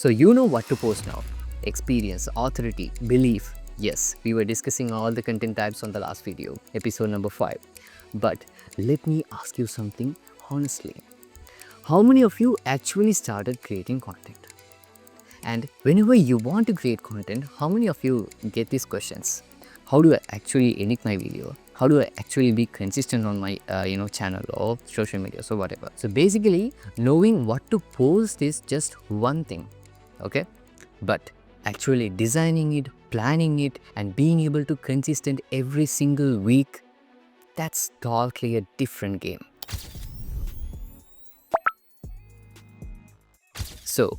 So you know what to post now. Experience, authority, belief. Yes, we were discussing all the content types on the last video, episode number 5. But let me ask you something honestly. How many of you actually started creating content? And whenever you want to create content, how many of you get these questions? How do I actually edit my video? How do I actually be consistent on my channel or social media or whatever? So basically, knowing what to post is just one thing, okay? But actually designing it, planning it, and being able to consistent every single week, that's totally a different game. So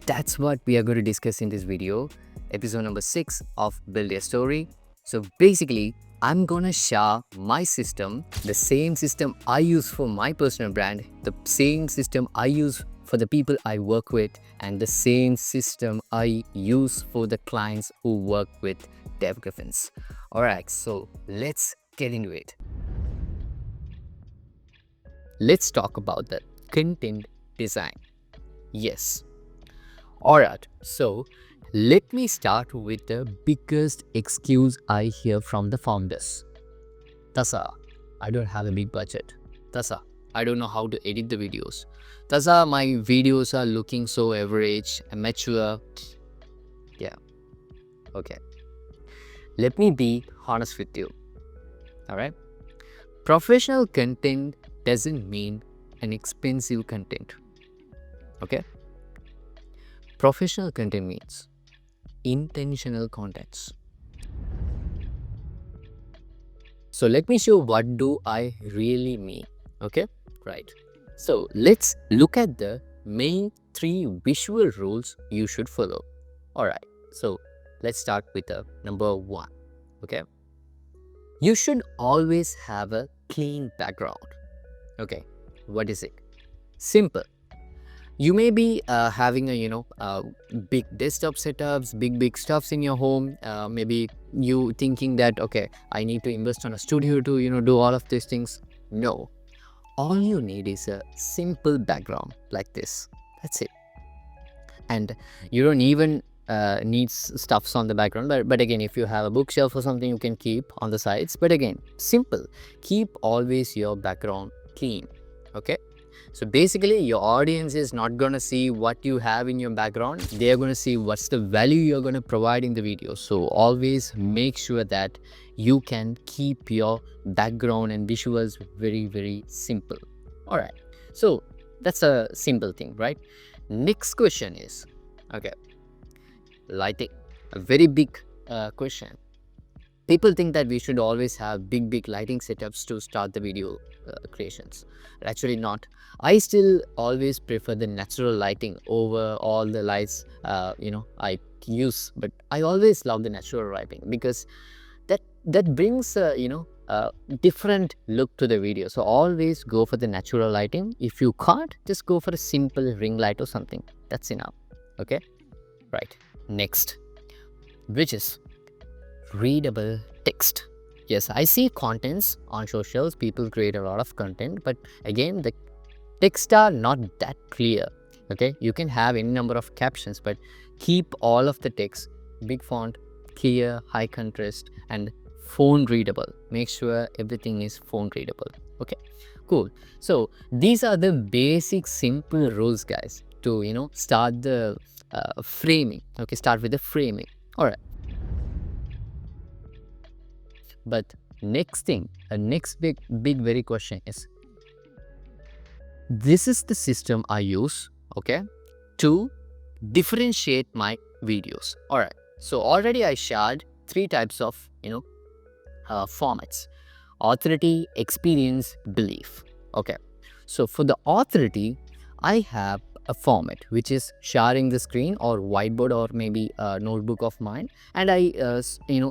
that's what we are going to discuss in this video, episode number 6 of Build a Story. So basically, I'm gonna share my system, the same system I use for my personal brand, the same system I use for the people I work with, and the same system I use for the clients who work with DevGriffins. Alright, so let's get into it. Let's talk about the content design. Yes. Alright, so let me start with the biggest excuse I hear from the founders. Thasa, I don't have a big budget. Thasa, I don't know how to edit the videos. Thasa, my videos are looking so average, amateur. Yeah, okay. Let me be honest with you. Alright? Professional content doesn't mean an expensive content. Okay? Professional content means intentional contents. So let me show what do I really mean. Okay, right. So let's look at the main 3 visual rules you should follow. Alright, so let's start with the number 1. Okay, you should always have a clean background. Okay, what is it? Simple. You may be having a big desktop setups, big stuffs in your home. Maybe you thinking that, okay, I need to invest on a studio to do all of these things. No, all you need is a simple background like this. That's it. And you don't even need stuffs on the background. But again, if you have a bookshelf or something, you can keep on the sides. But again, simple. Keep always your background clean. Okay. So basically, your audience is not going to see what you have in your background. They are going to see what's the value you're going to provide in the video. So always make sure that you can keep your background and visuals very, very simple. All right. So that's a simple thing, right? Next question is, okay, lighting. A very big question. People think that we should always have big lighting setups to start the video creations. Actually not. I still always prefer the natural lighting over all the lights I use. But I always love the natural lighting because that brings a different look to the video. So always go for the natural lighting. If you can't, just go for a simple ring light or something. That's enough. Okay, right. Next, which is readable text. Yes, I see contents on socials. People create a lot of content, but again, the text are not that clear. Okay, you can have any number of captions, but keep all of the text big font, clear, high contrast, and phone readable. Make sure everything is phone readable. Okay, cool. So these are the basic simple rules, guys, to start the framing. Okay, start with the framing. All right. But next thing, next big very question is, this is the system I use, okay, to differentiate my videos. All right. So already I shared 3 types of formats: authority, experience, belief. Okay. So for the authority, I have a format which is sharing the screen or whiteboard or maybe a notebook of mine, and I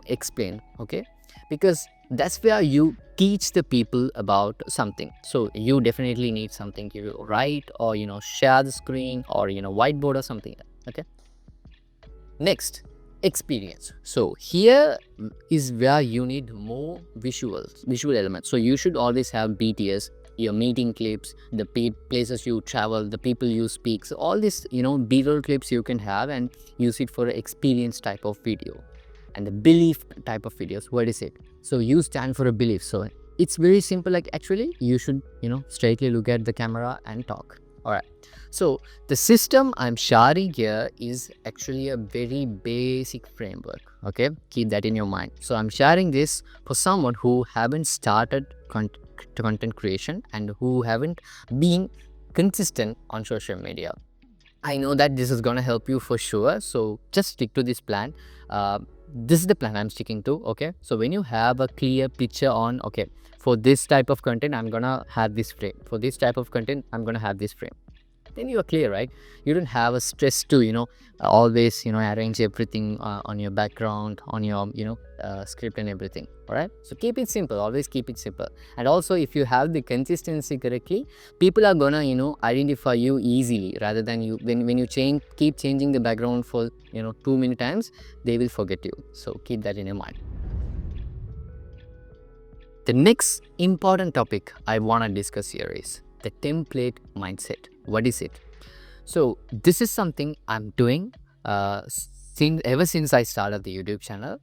explain. Okay. Because that's where you teach the people about something. So you definitely need something to write or share the screen or whiteboard or something. Okay. Next, experience. So here is where you need more visual elements. So you should always have BTS, your meeting clips, the places you travel, the people you speak. So all this, B-roll clips you can have and use it for experience type of video. And the belief type of videos, what is it? So you stand for a belief. So it's very simple. Like actually you should, straightly look at the camera and talk. All right. So the system I'm sharing here is actually a very basic framework. Okay, keep that in your mind. So I'm sharing this for someone who haven't started content creation and who haven't been consistent on social media. I know that this is gonna help you for sure. So just stick to this plan. This is the plan I'm sticking to. Okay, so when you have a clear picture on, okay, for this type of content I'm gonna have this frame, for this type of content I'm gonna have this frame, then you are clear, right? You don't have a stress to always arrange everything on your background, on your script and everything. All right, so keep it simple, always keep it simple. And also if you have the consistency correctly, people are gonna identify you easily, rather than you when you keep changing the background for too many times, they will forget you. So keep that in your mind. The next important topic I want to discuss here is the template mindset. What is it? So this is something I'm doing ever since I started the YouTube channel.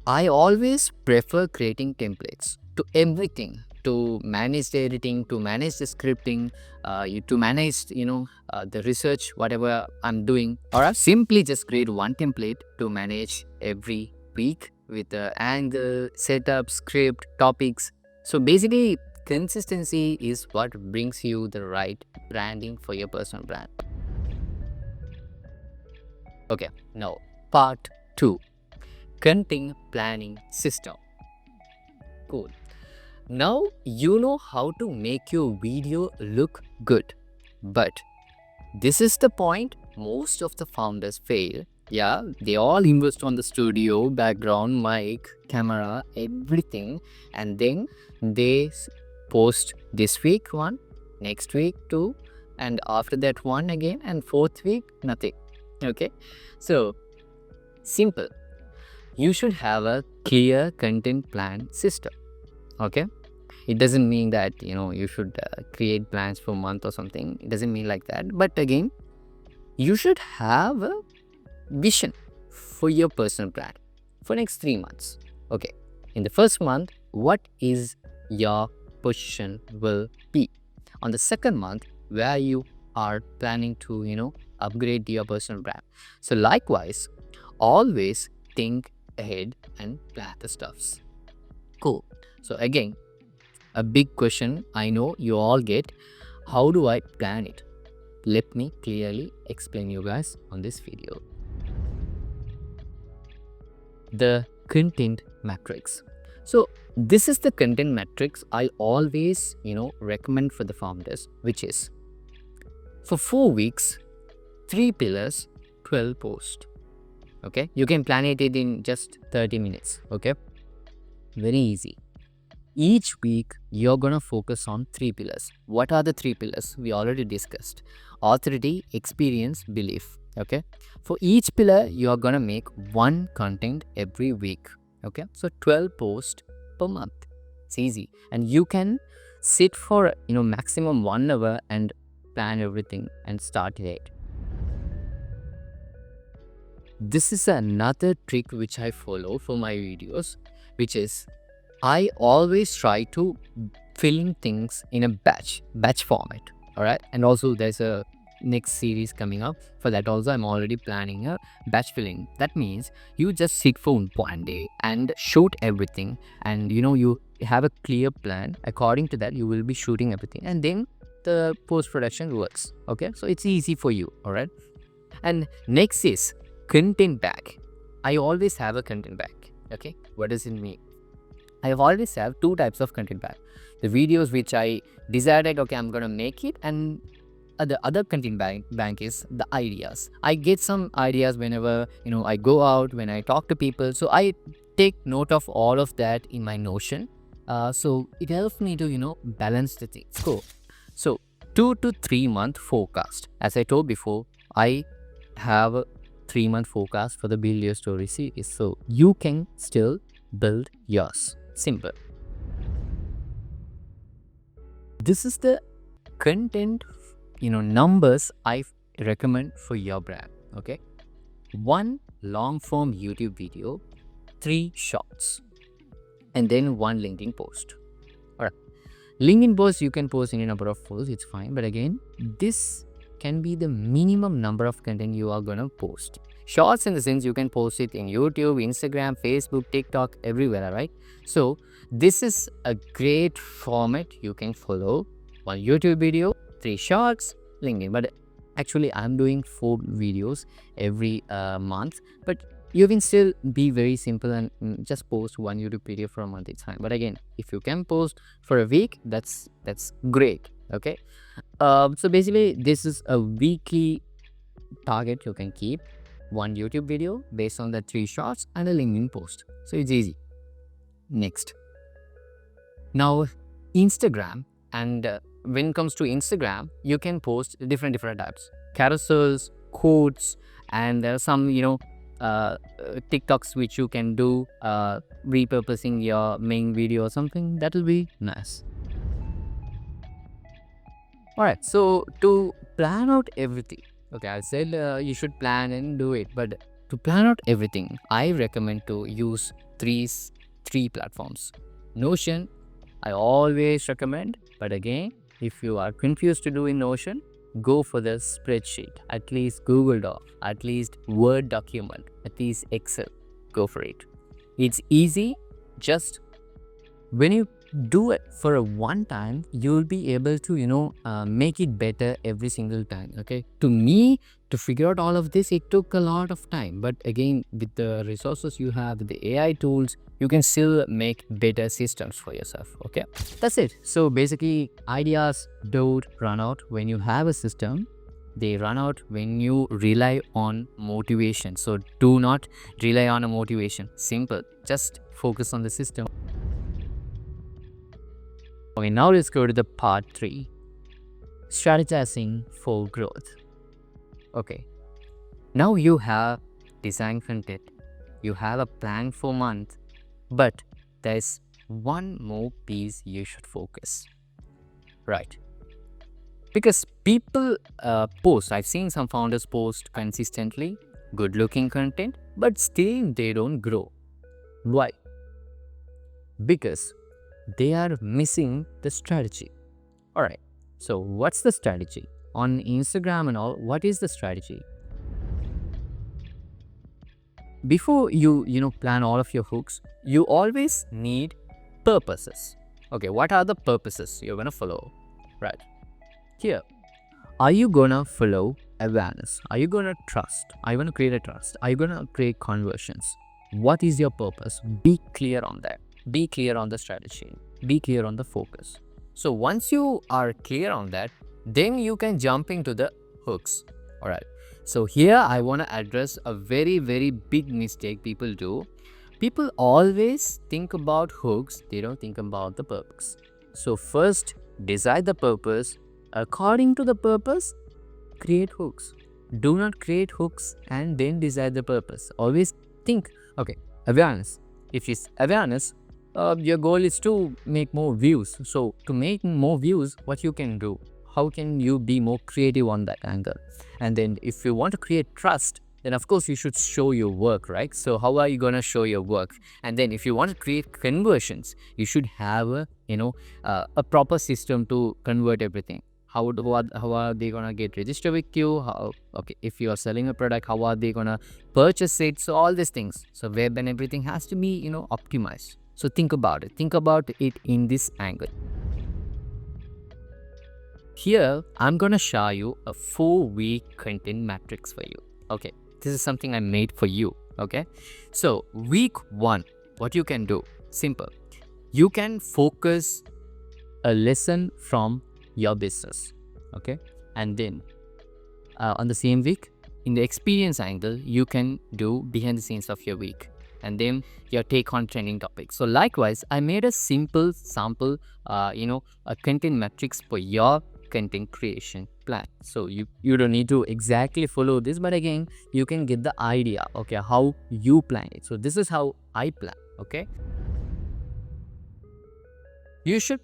I always prefer creating templates to everything, to manage the editing, to manage the scripting, to manage the research, whatever I'm doing. Or I simply just create one template to manage every week with the angle, setup, script, topics. So basically consistency is what brings you the right branding for your personal brand. Okay, now part 2, content planning system. Cool. Now you know how to make your video look good, but this is the point most of the founders fail. Yeah, they all invest on the studio, background, mic, camera, everything, and then they post this week one, next week two, and after that one again, and fourth week nothing. Okay, so simple. You should have a clear content plan system. Okay, it doesn't mean that you should create plans for a month or something. It doesn't mean like that. But again, you should have a vision for your personal brand for next 3 months. Okay, in the first month, what is your position will be? On the second month, where you are planning to upgrade your personal brand. So likewise, always think ahead and plan the stuffs. Cool. So again, a big question I know you all get: how do I plan it? Let me clearly explain you guys on this video. The content matrix. So this is the content matrix I always recommend for the founders, which is for 4 weeks, 3 pillars, 12 posts. Okay, you can plan it in just 30 minutes. Okay, very easy. Each week you're gonna focus on 3 pillars. What are the 3 pillars? We already discussed: authority, experience, belief. Okay, for each pillar you're gonna make one content every week. Okay, so 12 posts per month. It's easy, and you can sit for maximum 1 hour and plan everything and start it. This is another trick which I follow for my videos, which is I always try to film things in a batch format. All right, and also there's a next series coming up. For that also I'm already planning a batch filling. That means you just sit for 1 day and shoot everything, and you have a clear plan. According to that you will be shooting everything, and then the post-production works. Okay, so it's easy for you. All right, and next is content bag. I always have a content bag. Okay, what does it mean? I always have 2 types of content bag: the videos which I decided, okay, I'm gonna make it, and the other content bank is the ideas. I get some ideas whenever I go out, when I talk to people. So I take note of all of that in my Notion. So it helps me to balance the things. Cool. So 2 to 3 month forecast. As I told before, I have a 3-month forecast for the Build Your Story series. So you can still build yours. Simple. This is the content, numbers I recommend for your brand. Okay, 1 long form YouTube video, 3 shorts, and then 1 LinkedIn post. All right, LinkedIn post you can post any number of posts, it's fine. But again, this can be the minimum number of content you are gonna post. Shorts in the sense you can post it in YouTube, Instagram, Facebook, TikTok, everywhere, right? So this is a great format you can follow. 1 YouTube video, 3 shorts, LinkedIn. But actually I'm doing 4 videos every month. But you can still be very simple and just post 1 YouTube video for a month, it's fine. But again, if you can post for a week, that's great. Okay, so basically this is a weekly target you can keep. 1 YouTube video based on the 3 shorts and a LinkedIn post. So it's easy. Next, now Instagram, and when it comes to Instagram, you can post different types, carousels, quotes, and there are some TikToks which you can do, repurposing your main video or something. That will be nice. All right, so to plan out everything, okay, I said you should plan and do it, but to plan out everything, I recommend to use three platforms. Notion, I always recommend, but again, if you are confused to do in Notion, go for the spreadsheet, at least Google Doc, at least Word document, at least Excel. Go for it. It's easy. Just when you do it for a one time, you'll be able to make it better every single time. Okay, to me, to figure out all of this, it took a lot of time, but again, with the resources you have, with the AI tools, you can still make better systems for yourself. Okay, that's it. So basically, ideas don't run out when you have a system. They run out when you rely on motivation. So do not rely on a motivation. Simple. Just focus on the system. Okay, now let's go to the part 3. Strategizing for growth. Okay, now you have design content. You have a plan for month. But there's one more piece you should focus. Right. Because people post, I've seen some founders post consistently good looking content, but still they don't grow. Why? Because they are missing the strategy. All right, so what's the strategy? On Instagram and all, what is the strategy? Before you plan all of your hooks, you always need purposes. Okay, what are the purposes you're gonna follow? Right here, are you gonna follow awareness? Are you gonna trust? Are you gonna create a trust? Are you gonna create conversions? What is your purpose? Be clear on that. Be clear on the strategy. Be clear on the focus. So once you are clear on that, then you can jump into the hooks. All right, so here I want to address a very big mistake people do. People always think about hooks, they don't think about the purpose. So first, decide the purpose. According to the purpose, create hooks. Do not create hooks and then decide the purpose. Always think, okay, awareness. If it's awareness, your goal is to make more views. So to make more views, what you can do? How can you be more creative on that angle? And then if you want to create trust, then of course you should show your work, right? So how are you going to show your work? And then if you want to create conversions, you should have a proper system to convert everything. How are they going to get registered with you? Okay, if you are selling a product, how are they going to purchase it? So all these things. So web and everything has to be, optimized. So think about it. Think about it in this angle. Here, I'm going to show you a 4-week content matrix for you. Okay, this is something I made for you. Okay, so week 1, what you can do? Simple. You can focus a lesson from your business. Okay, and then on the same week, in the experience angle, you can do behind the scenes of your week. And then your take on trending topics. So likewise, I made a simple sample, a content matrix for your content creation plan. So you don't need to exactly follow this, but again, you can get the idea, okay, how you plan it. So this is how I plan. Okay, you should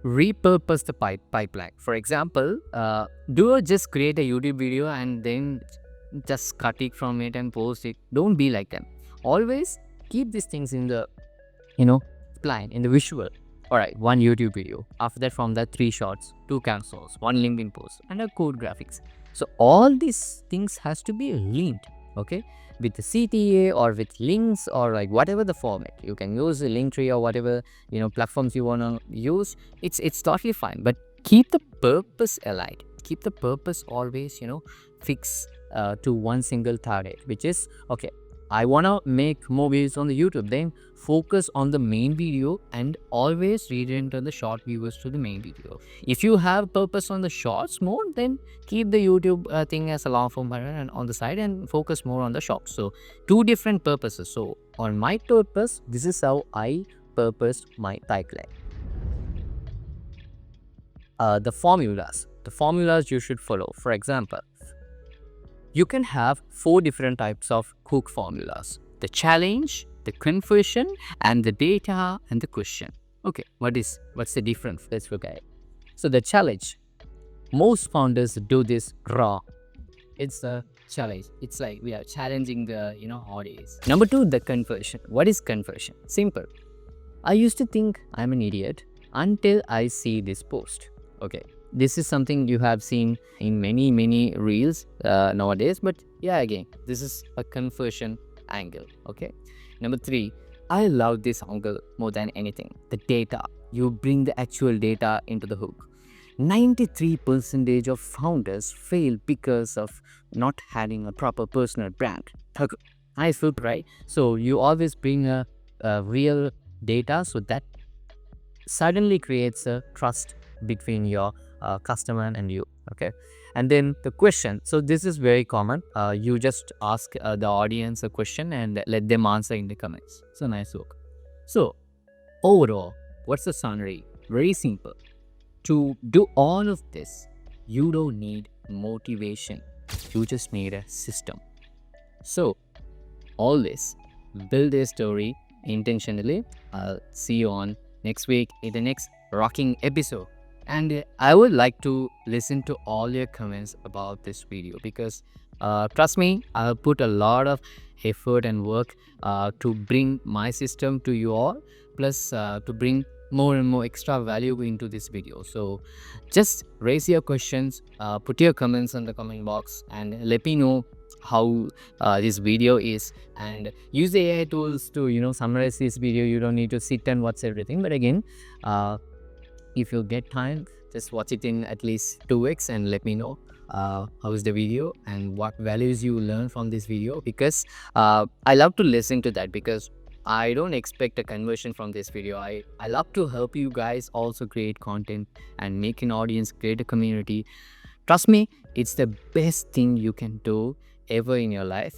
repurpose the pipeline. For example, do just create a YouTube video and then just cut it from it and post it. Don't be like them. Always keep these things in the plan, in the visual. All right, one YouTube video. After that, from that, 3 shorts, 2 carousels, 1 LinkedIn post, and a code graphics. So all these things has to be linked, okay, with the CTA or with links or like whatever the format. You can use a link tree or whatever platforms you wanna use. It's totally fine, but keep the purpose aligned. Keep the purpose always fixed to one single target, which is okay. I want to make more videos on the YouTube, then focus on the main video and always redirect the short viewers to the main video. If you have purpose on the shorts more, then keep the YouTube thing as a long form and on the side and focus more on the shorts. So 2 different purposes. So on my purpose, this is how I purposed my pipeline. The formulas you should follow. For example, you can have 4 different types of hook formulas: the challenge, the conversion, and the data and the question. Okay, what's the difference? Let's look at it. So the challenge, most founders do this raw. It's a challenge. It's like we are challenging the audience. Number 2, the conversion. What is conversion? Simple. I used to think I'm an idiot until I see this post. Okay, this is something you have seen in many reels nowadays, but yeah, again, this is a conversion angle. Okay, number 3, I love this angle more than anything. The data. You bring the actual data into the hook. 93% of founders fail because of not having a proper personal brand. I feel right. So you always bring a real data, so that suddenly creates a trust between your customer and you. Okay, and then the question. So this is very common. You just ask the audience a question and let them answer in the comments. So nice work. So overall, what's the summary? Very simple. To do all of this, you don't need motivation. You just need a system. So always build a story intentionally. I'll see you on next week in the next rocking episode. And I would like to listen to all your comments about this video because trust me, I'll put a lot of effort and work to bring my system to you all, plus to bring more and more extra value into this video. So just raise your questions, put your comments in the comment box and let me know how this video is, and use the AI tools to summarize this video. You don't need to sit and watch everything, but again, if you get time, just watch it in at least 2x and let me know how is the video and what values you learn from this video, because I love to listen to that, because I don't expect a conversion from this video. I love to help you guys also create content and make an audience, create a community. Trust me, it's the best thing you can do ever in your life.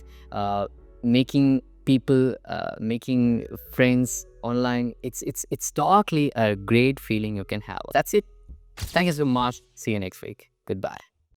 Making people, making friends online, it's totally a great feeling you can have. That's it. Thank you so much. See you next week. Goodbye.